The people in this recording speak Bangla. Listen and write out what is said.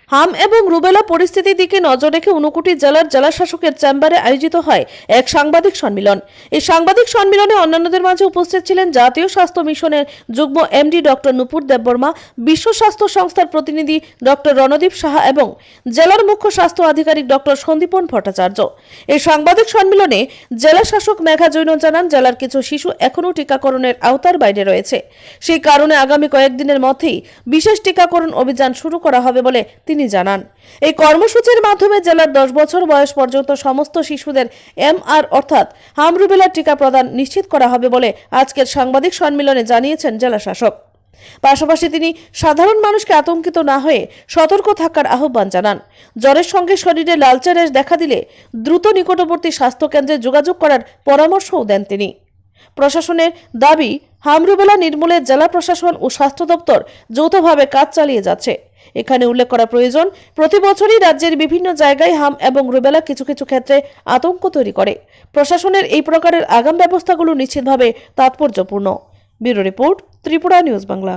হাম এবং রুবেলা পরিস্থিতির দিকে নজর রেখে ঊনকোটি জেলার জেলাশাসকের চেম্বারে আয়োজিত হয় এক সাংবাদিক সম্মেলন। এই সাংবাদিক সম্মেলনে অন্যান্যদের মাঝে উপস্থিত ছিলেন জাতীয় স্বাস্থ্য মিশনের যুগ্ম এমডি ডক্টর নুপুর দেববর্মা, বিশ্ব স্বাস্থ্য সংস্থার প্রতিনিধি ডক্টর রণদীপ সাহা এবং জেলার মুখ্য স্বাস্থ্য আধিকারিক ডক্টর সন্দীপন ভট্টাচার্য। এই সাংবাদিক সম্মেলনে জেলাশাসক মেঘা জৈন জানান, জেলার কিছু শিশু এখনও টিকাকরণের আওতার বাইরে রয়েছে। সেই কারণে আগামী কয়েকদিনের মধ্যেই বিশেষ টিকাকরণ অভিযান শুরু করা হবে বলে তিনি জানান। এই কর্মসূচির মাধ্যমে জেলার 10 বছর বয়স পর্যন্ত সমস্ত শিশুদের এমআর অর্থাৎ হাম রুবেলা টিকা প্রদান নিশ্চিত করা হবে বলে আজকের সাংবাদিক সম্মেলনে জানিয়েছেন জেলা শাসক। পাশাপাশি তিনি সাধারণ মানুষকে আতঙ্কিত না হয়ে সতর্ক থাকার আহ্বান জানান। জ্বরের সঙ্গে শরীরে লালচে রেশ দেখা দিলে দ্রুত নিকটবর্তী স্বাস্থ্য কেন্দ্রে যোগাযোগ করার পরামর্শও দেন তিনি। প্রশাসনের দাবি, হাম রুবেলা নির্মূলে জেলা প্রশাসন ও স্বাস্থ্য দপ্তর যৌথভাবে কাজ চালিয়ে যাচ্ছে। এখানে উল্লেখ করা প্রয়োজন, প্রতি বছরই রাজ্যের বিভিন্ন জায়গায় হাম এবং রুবেলা কিছু কিছু ক্ষেত্রে আতঙ্ক তৈরি করে। প্রশাসনের এই প্রকারের আগাম ব্যবস্থাগুলো নিশ্চিতভাবে তাৎপর্যপূর্ণ। Bureau report, Tripura news Bangla.